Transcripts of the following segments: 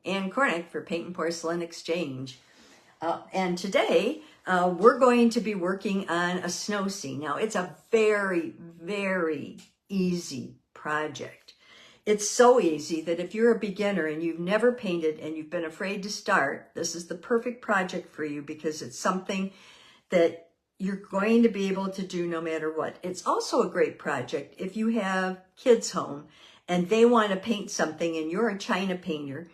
Ann Cornick for Paint and Porcelain Exchange. And today we're going to be working on a snow scene. Now it's a very, very easy project. It's so easy that if you're a beginner and you've never painted and you've been afraid to start, this is the perfect project for you because it's something that you're going to be able to do no matter what. It's also a great project if you have kids home and they want to paint something and you're a China painter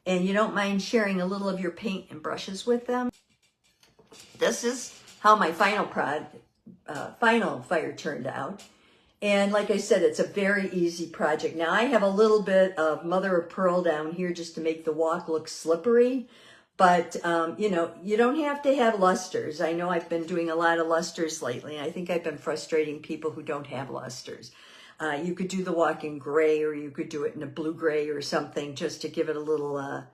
and you don't mind sharing a little of your paint and brushes with them. This is how my final fire turned out. And like I said, it's a very easy project. Now I have a little bit of mother of pearl down here just to make the walk look slippery. But, you know, you don't have to have lusters. I know I've been doing a lot of lusters lately. And I think I've been frustrating people who don't have lusters. You could do the walk in gray, or you could do it in a blue-gray or something just to give it a little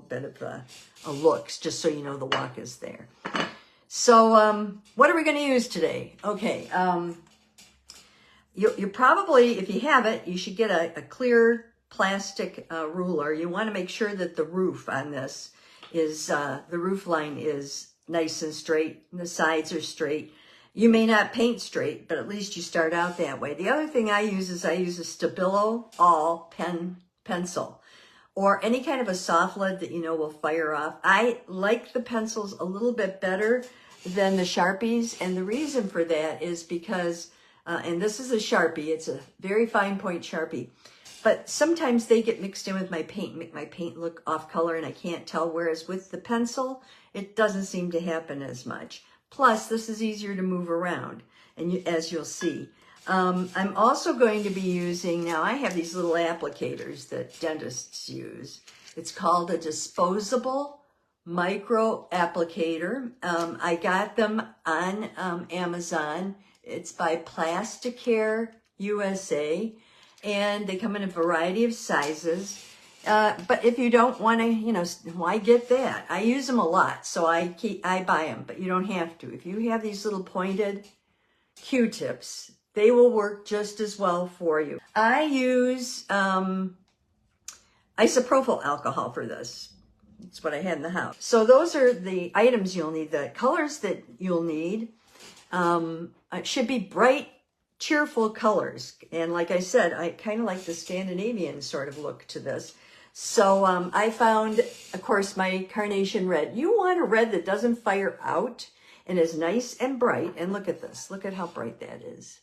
bit of a look, just so you know the walk is there. So what are we going to use today? Okay, you probably, if you have it, you should get a clear plastic ruler. You want to make sure that the roof on this is, the roof line is nice and straight, and the sides are straight. You may not paint straight, but at least you start out that way. The other thing I use is I use a Stabilo All pen pencil, or any kind of a soft lead that you know will fire off. I like the pencils a little bit better than the Sharpies, and the reason for that is because, and this is a Sharpie, it's a very fine point Sharpie, but sometimes they get mixed in with my paint, make my paint look off color and I can't tell, whereas with the pencil, it doesn't seem to happen as much. Plus, this is easier to move around, and as you'll see. I'm also going to be using, now I have these little applicators that dentists use. It's called a disposable micro applicator. I got them on Amazon. It's by Plasticare USA, and they come in a variety of sizes. But if you don't want to, you know, why get that? I use them a lot, so I buy them, but you don't have to. If you have these little pointed Q-tips, they will work just as well for you. I use isopropyl alcohol for this. It's what I had in the house. So those are the items you'll need. The colors that you'll need should be bright, cheerful colors. And like I said, I kind of like the Scandinavian sort of look to this. So I found, of course, my carnation red. You want a red that doesn't fire out and is nice and bright. And look at this. Look at how bright that is.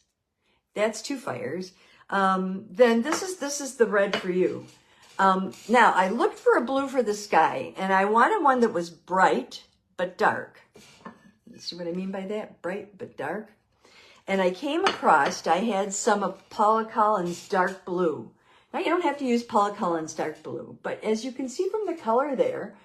That's 2 fires. Then this is the red for you. Now, I looked for a blue for the sky, and I wanted one that was bright but dark. See what I mean by that? Bright but dark. And I came across, I had some of Paula Collins dark blue. Now, you don't have to use Paula Collins dark blue, but as you can see from the color there,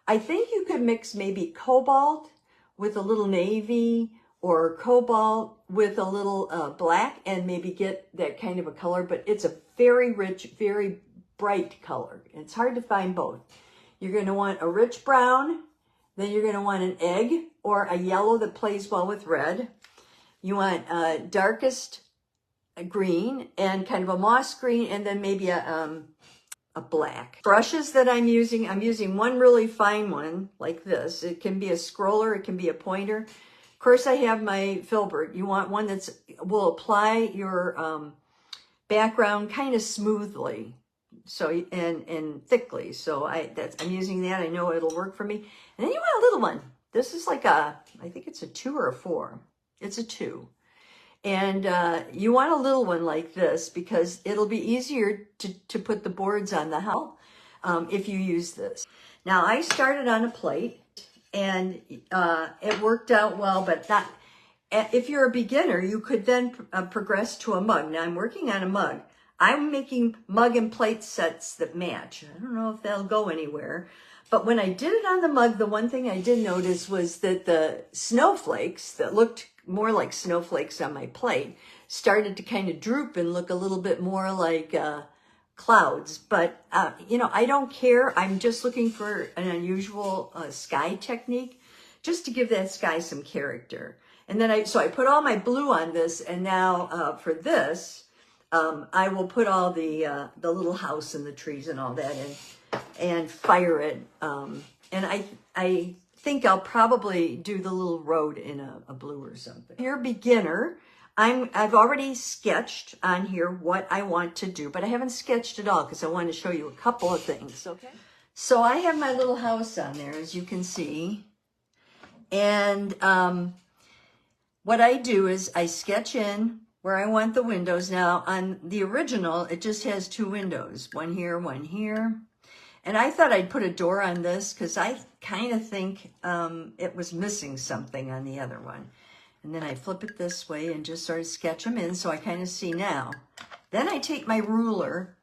I think you could mix maybe cobalt with a little navy, or cobalt with a little black, and maybe get that kind of a color. But it's a very rich, very bright color. It's hard to find both. You're going to want a rich brown, then you're going to want an egg or a yellow that plays well with red. You want darkest green and kind of a moss green, and then maybe a black. Brushes that I'm using one really fine one like this. It can be a scroller, it can be a pointer. Of course, I have my filbert. You want one that's will apply your background kind of smoothly, so and thickly. So I'm using that. I know it'll work for me. And then you want a little one. This is like I think it's a 2 or a 4. It's a 2. And you want a little one like this because it'll be easier to put the boards on the house if you use this. Now, I started on a plate, and it worked out well, but not. If you're a beginner, you could then progress to a mug. Now, I'm working on a mug. I'm making mug and plate sets that match. I don't know if they'll go anywhere. But when I did it on the mug, the one thing I did notice was that the snowflakes that looked more like snowflakes on my plate started to kind of droop and look a little bit more like clouds. But, you know, I don't care. I'm just looking for an unusual sky technique just to give that sky some character. And then so I put all my blue on this, and now for this, I will put all the little house and the trees and all that in. and fire it. And I think I'll probably do the little road in a blue or something. Here, beginner, I've already sketched on here what I want to do, but I haven't sketched it all because I want to show you a couple of things, okay? So I have my little house on there, as you can see. And what I do is I sketch in where I want the windows. Now, on the original, it just has 2 windows, one here, one here. And I thought I'd put a door on this because I kind of think it was missing something on the other one. And then I flip it this way and just sort of sketch them in so I kind of see now. Then I take my ruler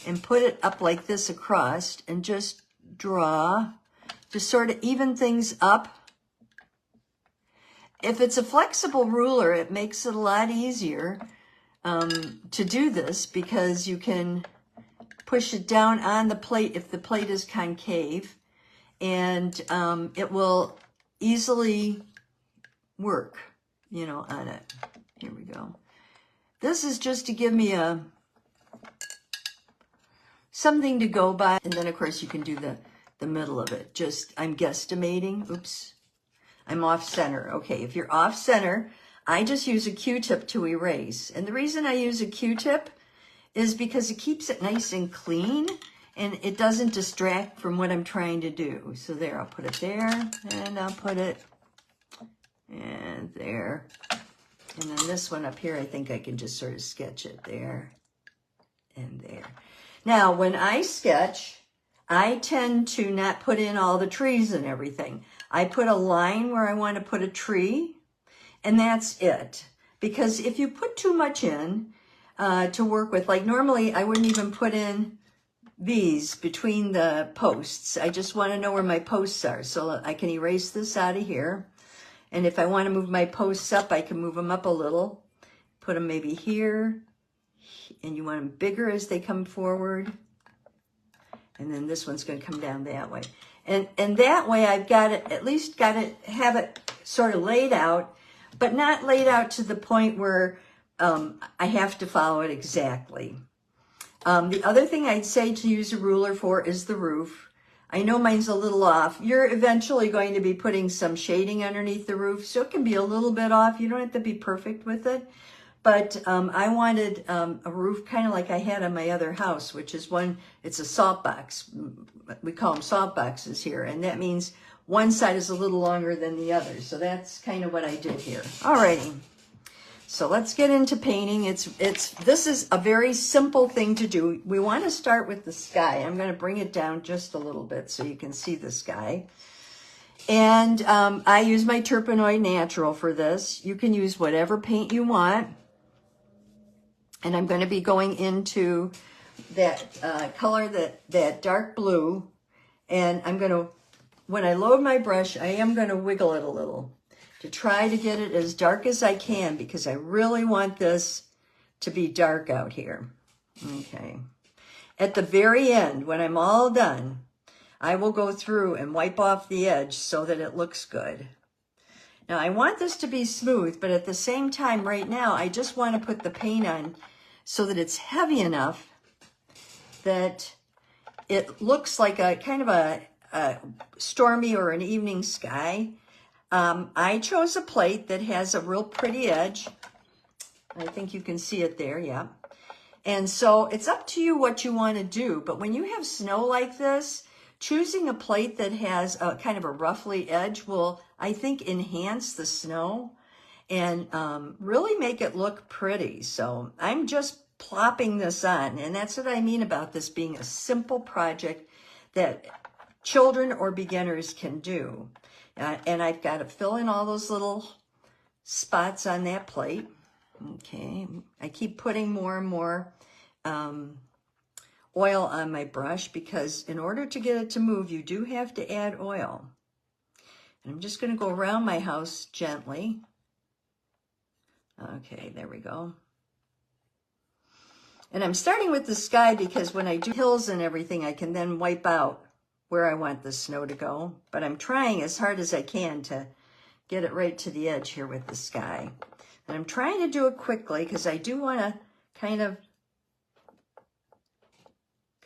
and put it up like this across and just draw, just sort of even things up. If it's a flexible ruler, it makes it a lot easier to do this because you can push it down on the plate if the plate is concave, and it will easily work, you know, on it. Here we go. This is just to give me something to go by, and then of course you can do the middle of it. Just, I'm guesstimating. Oops. I'm off center. Okay, if you're off center, I just use a Q-tip to erase. And the reason I use a Q-tip is because it keeps it nice and clean and it doesn't distract from what I'm trying to do. So there, I'll put it there and I'll put it and there. And then this one up here, I think I can just sort of sketch it there and there. Now, when I sketch, I tend to not put in all the trees and everything. I put a line where I want to put a tree, and that's it. Because if you put too much in to work with, like normally I wouldn't even put in these between the posts. I just want to know where my posts are. So I can erase this out of here. And if I want to move my posts up, I can move them up a little. Put them maybe here. And you want them bigger as they come forward. And then this one's going to come down that way. And that way I've got it, at least got it, have it sort of laid out, but not laid out to the point where I have to follow it exactly. The other thing I'd say to use a ruler for is the roof. I know mine's a little off. You're eventually going to be putting some shading underneath the roof, so it can be a little bit off. You don't have to be perfect with it. But I wanted a roof kind of like I had on my other house, which is it's a salt box. We call them salt boxes here. And that means one side is a little longer than the other. So that's kind of what I did here. Alrighty. So let's get into painting. This is a very simple thing to do. We want to start with the sky. I'm going to bring it down just a little bit so you can see the sky. And I use my Turpenoid Natural for this. You can use whatever paint you want. And I'm going to be going into that color, that dark blue. And I'm going to, when I load my brush, I am going to wiggle it a little to try to get it as dark as I can because I really want this to be dark out here. Okay. At the very end, when I'm all done, I will go through and wipe off the edge so that it looks good. Now, I want this to be smooth, but at the same time, right now, I just want to put the paint on so that it's heavy enough that it looks like a kind of a stormy or an evening sky. I chose a plate that has a real pretty edge. I think you can see it there, yeah. And so it's up to you what you want to do. But when you have snow like this, choosing a plate that has a kind of a roughly edge will, I think, enhance the snow and really make it look pretty. So I'm just plopping this on, and that's what I mean about this being a simple project that children or beginners can do. And I've got to fill in all those little spots on that plate. Okay, I keep putting more and more oil on my brush because in order to get it to move, you do have to add oil. And I'm just going to go around my house gently. Okay, there we go. And I'm starting with the sky because when I do hills and everything, I can then wipe out where I want the snow to go. But I'm trying as hard as I can to get it right to the edge here with the sky. And I'm trying to do it quickly because I do want to kind of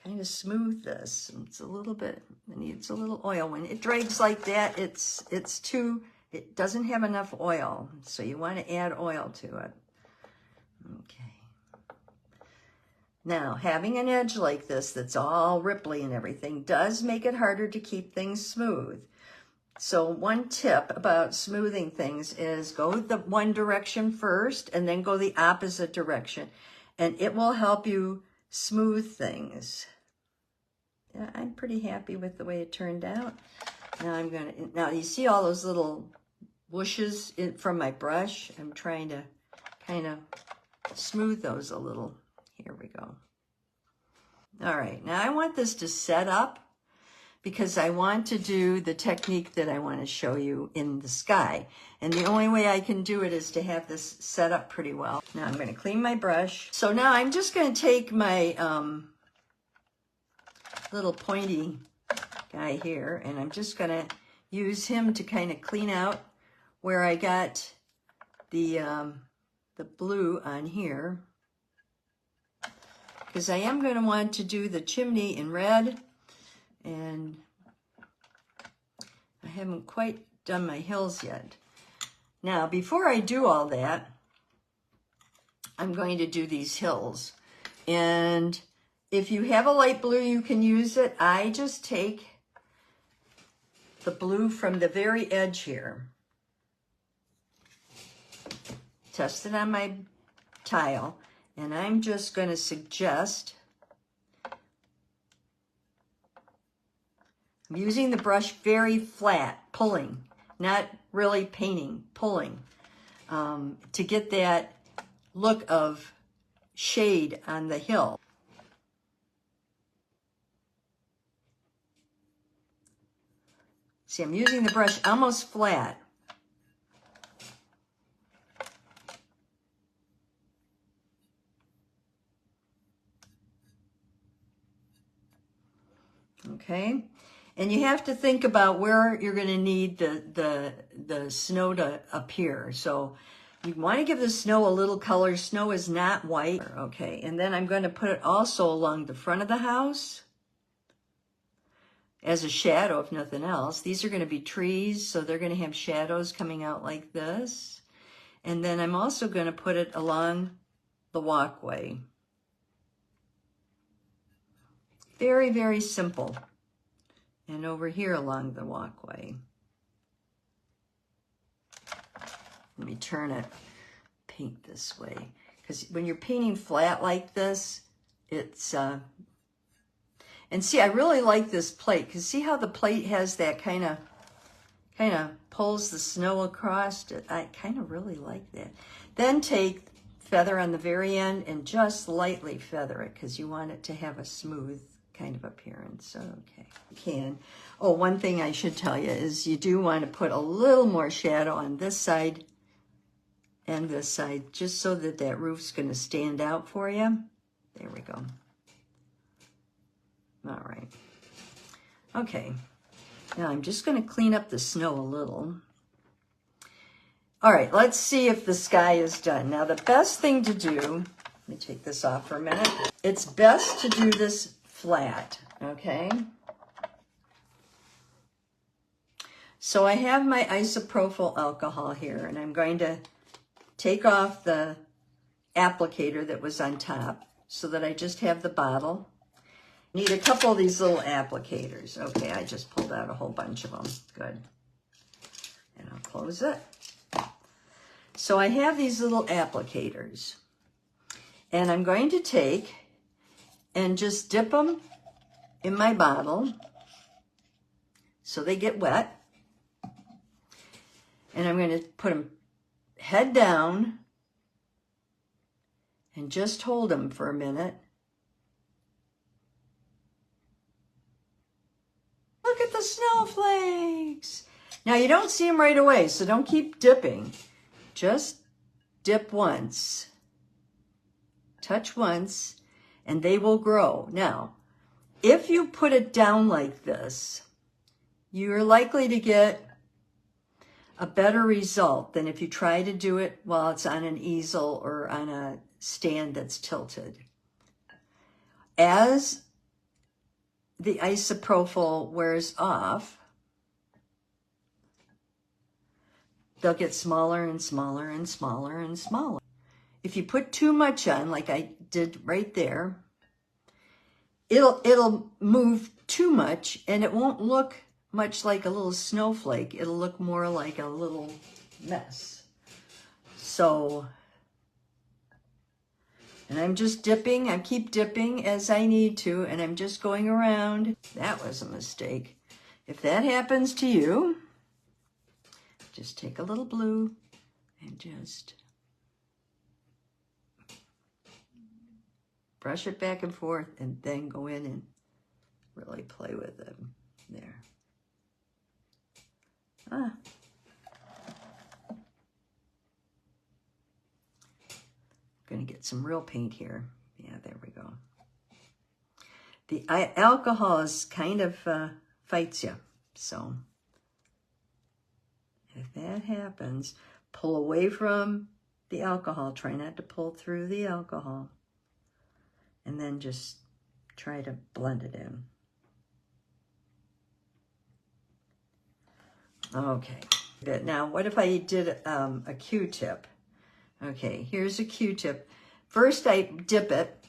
kind of smooth this. It's a little bit, it needs a little oil. When it drags like that, it doesn't have enough oil. So you want to add oil to it. Okay. Now, having an edge like this that's all ripply and everything does make it harder to keep things smooth. So one tip about smoothing things is go the one direction first and then go the opposite direction. And it will help you smooth things. Yeah, I'm pretty happy with the way it turned out. Now you see all those little bushes from my brush? I'm trying to kind of smooth those a little. Here we go. All right, now I want this to set up because I want to do the technique that I want to show you in the sky. And the only way I can do it is to have this set up pretty well. Now I'm going to clean my brush. So now I'm just going to take my little pointy guy here, and I'm just going to use him to kind of clean out where I got the blue on here. Because I am going to want to do the chimney in red, and I haven't quite done my hills yet. Now, before I do all that, I'm going to do these hills. And if you have a light blue, you can use it. I just take the blue from the very edge here, test it on my tile, and I'm just going to suggest, I'm using the brush very flat, pulling, not really painting, pulling, to get that look of shade on the hill. See, I'm using the brush almost flat. Okay, and you have to think about where you're going to need the snow to appear. So you want to give the snow a little color. Snow is not white. Okay, and then I'm going to put it also along the front of the house as a shadow, if nothing else. These are going to be trees, so they're going to have shadows coming out like this. And then I'm also going to put it along the walkway. Very, very simple. And over here along the walkway. Let me turn it, paint this way. Because when you're painting flat like this, it's, and see, I really like this plate, because see how the plate has that kind of pulls the snow across? I kind of really like that. Then take feather on the very end and just lightly feather it, because you want it to have a smooth kind of appearance. Okay, you can. Oh, one thing I should tell you is you do want to put a little more shadow on this side and this side, just so that that roof's going to stand out for you. There we go. All right. Okay. Now I'm just going to clean up the snow a little. All right, let's see if the sky is done. Now the best thing to do, let me take this off for a minute. It's best to do this flat, okay? So I have my isopropyl alcohol here, and I'm going to take off the applicator that was on top so that I just have the bottle. Need a couple of these little applicators. Okay, I just pulled out a whole bunch of them. Good. And I'll close it. So I have these little applicators, and I'm going to take and just dip them in my bottle so they get wet. And I'm going to put them head down and just hold them for a minute. Look at the snowflakes. Now you don't see them right away, so don't keep dipping. Just dip once, touch once, and they will grow. Now, if you put it down like this, you're likely to get a better result than if you try to do it while it's on an easel or on a stand that's tilted. As the isopropyl wears off, they'll get smaller and smaller and smaller and smaller. If you put too much on, like I did right there, it'll move too much and it won't look much like a little snowflake. It'll look more like a little mess. So, and I'm just dipping. I keep dipping as I need to, and I'm just going around. That was a mistake. If that happens to you, just take a little blue and just brush it back and forth, and then go in and really play with them. There. Ah. Going to get some real paint here. Yeah, there we go. The alcohol is kind of fights you. So if that happens, pull away from the alcohol. Try not to pull through the alcohol. And then just try to blend it in. Okay. Now, what if I did a Q-tip? Okay, here's a Q-tip. First, I dip it.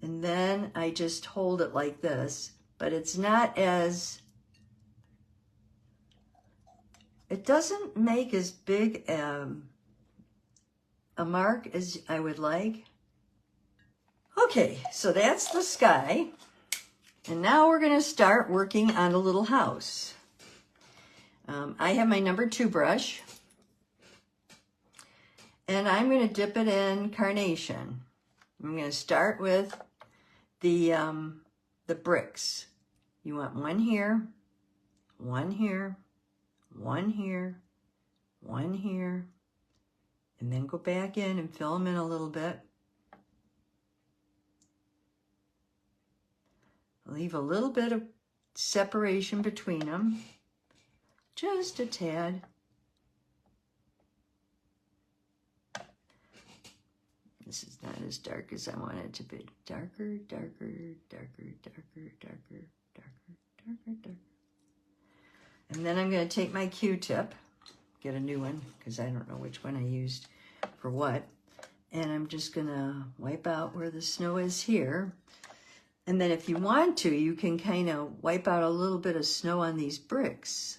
And then I just hold it like this. But it's not as... It doesn't make as big a mark as I would like. Okay, so that's the sky. And now we're going to start working on a little house. I have my number 2 brush, and I'm going to dip it in carnation. I'm going to start with the bricks. You want one here, one here, one here, one here, and then go back in and fill them in a little bit. Leave a little bit of separation between them. Just a tad. This is not as dark as I want it to be. Darker, darker, darker, darker, darker, darker, darker, darker. And then I'm going to take my Q-tip, get a new one, because I don't know which one I used for what. And I'm just going to wipe out where the snow is here. And then if you want to, you can kind of wipe out a little bit of snow on these bricks.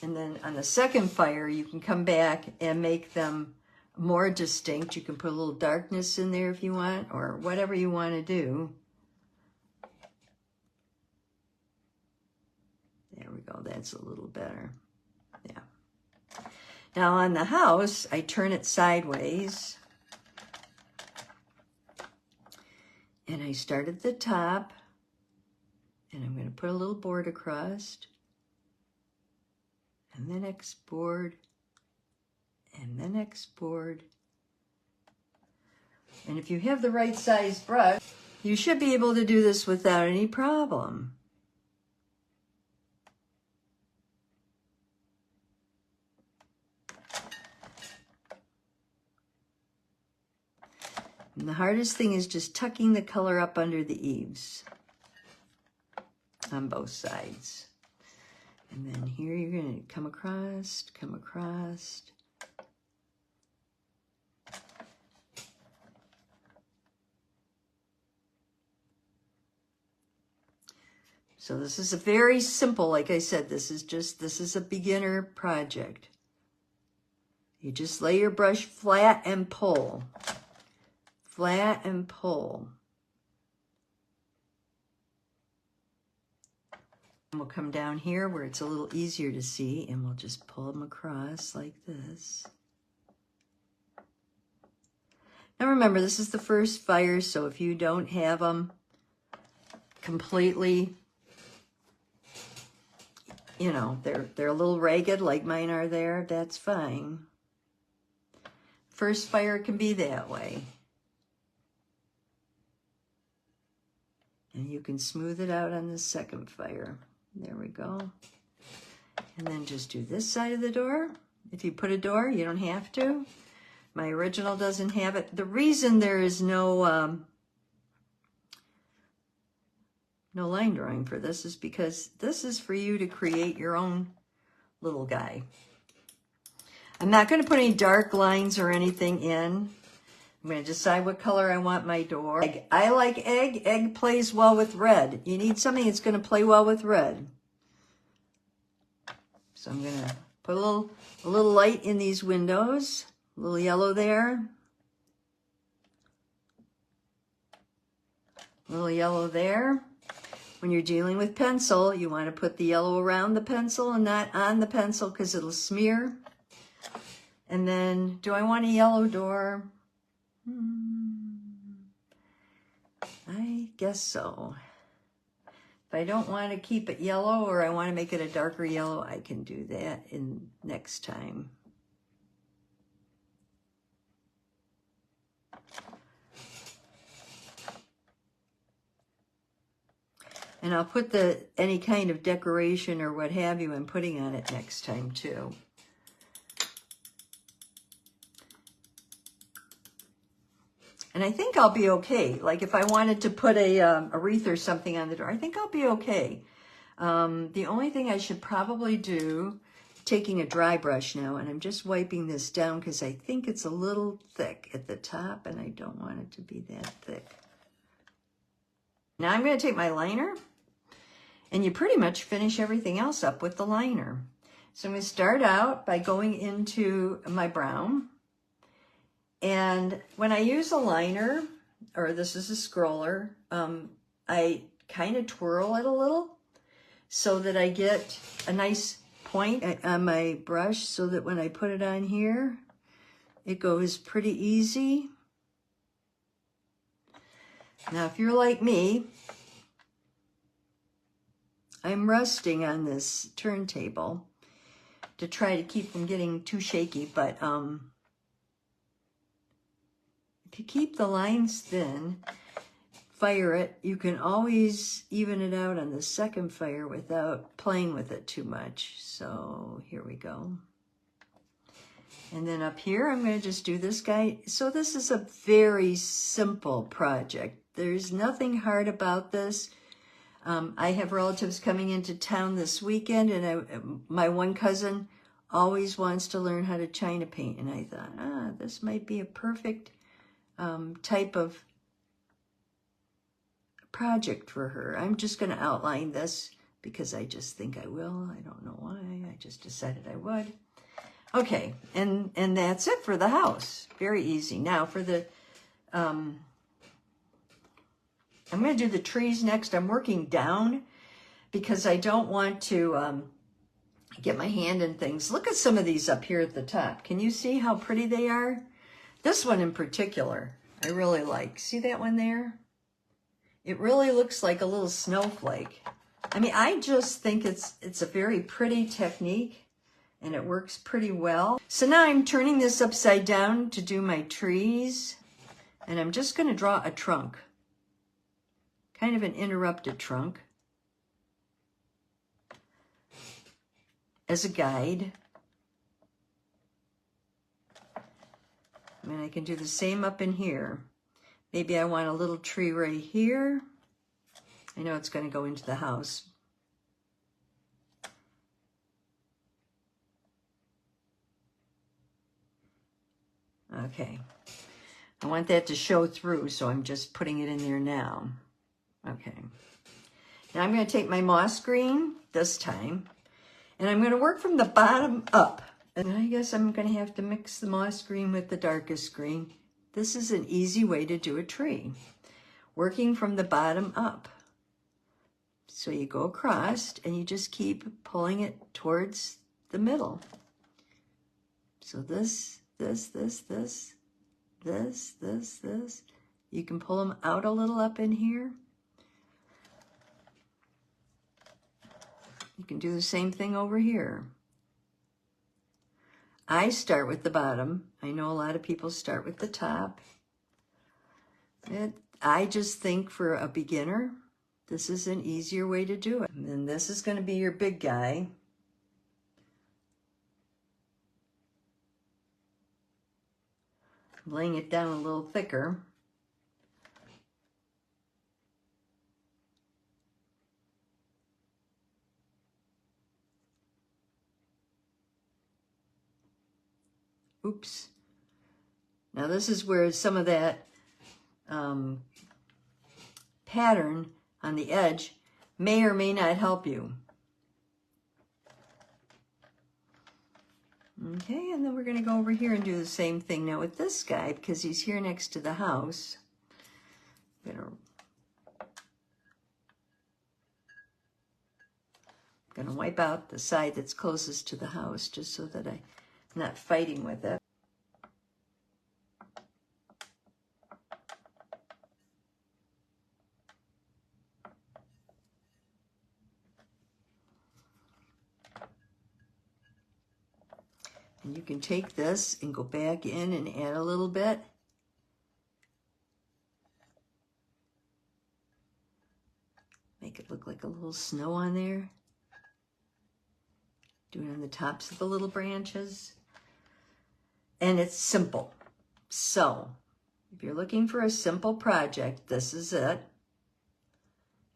And then on the second fire, you can come back and make them more distinct. You can put a little darkness in there if you want, or whatever you want to do. There we go. That's a little better. Yeah. Now on the house, I turn it sideways. And I start at the top. And I'm going to put a little board across. And the next board, and the next board. And if you have the right size brush, you should be able to do this without any problem. And the hardest thing is just tucking the color up under the eaves on both sides. And then here you're going to come across. So this is a very simple, like I said, this is a beginner project. You just lay your brush flat and pull. Flat and pull. We'll come down here where it's a little easier to see, and we'll just pull them across like this. Now remember, this is the first fire, so if you don't have them completely, you know, they're a little ragged like mine are there, that's fine. First fire can be that way. And you can smooth it out on the second fire. There we go. And then just do this side of the door. If you put a door, you don't have to. My original doesn't have it. The reason there is no line drawing for this is because this is for you to create your own little guy. I'm not going to put any dark lines or anything in. I'm going to decide what color I want my door. I like egg. Egg plays well with red. You need something that's going to play well with red. So I'm going to put a little light in these windows. A little yellow there. A little yellow there. When you're dealing with pencil, you want to put the yellow around the pencil and not on the pencil because it'll smear. And then, do I want a yellow door? I guess so. If I don't want to keep it yellow or I want to make it a darker yellow, I can do that in next time. And I'll put any kind of decoration or what have you I'm putting on it next time too. And I think I'll be okay. Like if I wanted to put a wreath or something on the door, I think I'll be okay. The only thing I should probably do, taking a dry brush now, and I'm just wiping this down because I think it's a little thick at the top and I don't want it to be that thick. Now I'm going to take my liner, and you pretty much finish everything else up with the liner. So I'm going to start out by going into my brown. And when I use a liner, or this is a scroller, I kind of twirl it a little so that I get a nice point on my brush so that when I put it on here, it goes pretty easy. Now, if you're like me, I'm resting on this turntable to try to keep from getting too shaky, but if you keep the lines thin, fire it, you can always even it out on the second fire without playing with it too much. So here we go. And then up here, I'm going to just do this guy. So this is a very simple project. There's nothing hard about this. I have relatives coming into town this weekend, and my one cousin always wants to learn how to China paint. And I thought, this might be a perfect type of project for her. I'm just going to outline this because I just think I will. I don't know why. I just decided I would. Okay, and that's it for the house. Very easy. Now for the, I'm going to do the trees next. I'm working down because I don't want to get my hand in things. Look at some of these up here at the top. Can you see how pretty they are? This one in particular, I really like. See that one there? It really looks like a little snowflake. I mean, I just think it's a very pretty technique. And it works pretty well. So now I'm turning this upside down to do my trees. And I'm just going to draw a trunk. Kind of an interrupted trunk. As a guide. And I can do the same up in here. Maybe I want a little tree right here. I know it's going to go into the house. Okay, I want that to show through, so I'm just putting it in there now. Okay, now I'm going to take my moss green this time, and I'm going to work from the bottom up. And I guess I'm going to have to mix the moss green with the darkest green. This is an easy way to do a tree, working from the bottom up. So you go across, and you just keep pulling it towards the middle. So this. This. You can pull them out a little up in here. You can do the same thing over here. I start with the bottom. I know a lot of people start with the top. I just think for a beginner, this is an easier way to do it. And then this is going to be your big guy. I'm laying it down a little thicker. Oops. Now this is where some of that pattern on the edge may or may not help you. Okay, and then we're going to go over here and do the same thing now with this guy, because he's here next to the house. I'm going to wipe out the side that's closest to the house, just so that I'm not fighting with it. And you can take this and go back in and add a little bit. Make it look like a little snow on there. Do it on the tops of the little branches. And it's simple. So, if you're looking for a simple project, this is it.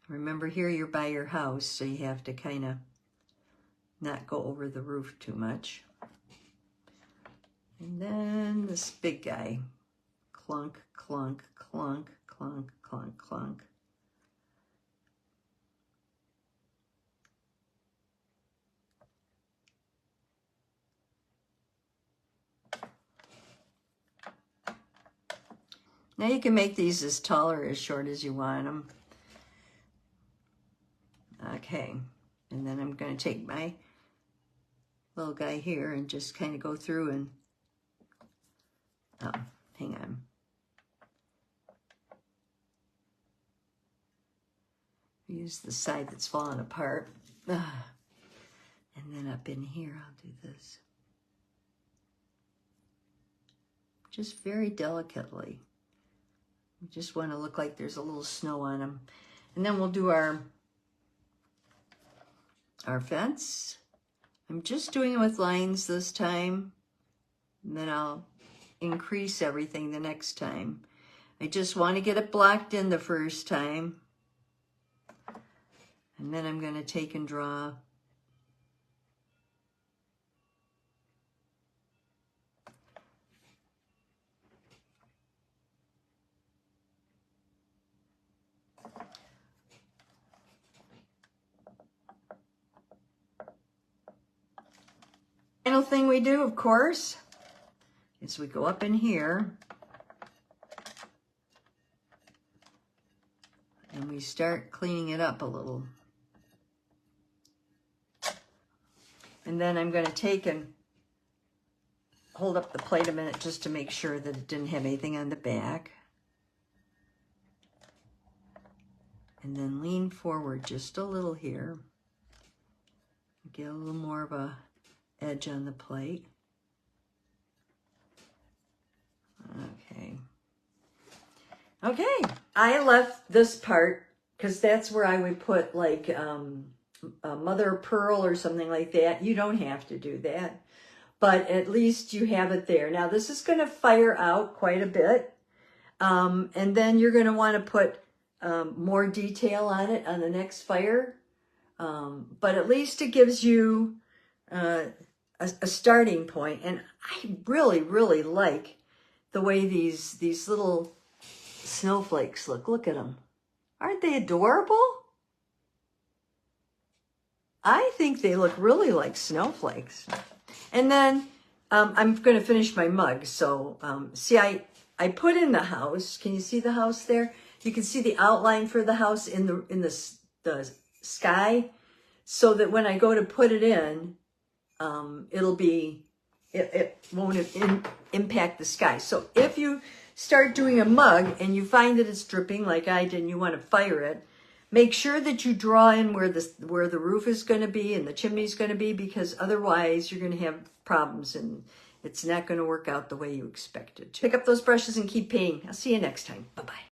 Remember, here you're by your house, so you have to kind of not go over the roof too much. And then this big guy. Clunk, clunk, clunk, clunk, clunk, clunk. Now you can make these as tall or as short as you want them. Okay, and then I'm going to take my little guy here and just kind of go through and, oh, hang on. Use the side that's falling apart. And then up in here, I'll do this. Just very delicately. We just want to look like there's a little snow on them. And then we'll do our fence. I'm just doing it with lines this time. And then I'll increase everything the next time. I just want to get it blocked in the first time. And then I'm going to take and draw final thing we do, of course, is we go up in here and we start cleaning it up a little. And then I'm going to take and hold up the plate a minute just to make sure that it didn't have anything on the back. And then lean forward just a little here. Get a little more of a edge on the plate. Okay. Okay, I left this part because that's where I would put like a mother of pearl or something like that. You don't have to do that, but at least you have it there. Now this is going to fire out quite a bit, and then you're going to want to put more detail on it on the next fire, but at least it gives you a starting point. And I really like the way these little snowflakes look. Look at them. Aren't they adorable? I think they look really like snowflakes. And then I'm going to finish my mug. So see, I put in the house. Can you see the house there? You can see the outline for the house in the sky, so that when I go to put it in, it won't impact the sky. So if you start doing a mug and you find that it's dripping like I did and you want to fire it, make sure that you draw in where the roof is going to be and the chimney is going to be, because otherwise you're going to have problems and it's not going to work out the way you expect it to. Pick up those brushes and keep painting. I'll see you next time. Bye-bye.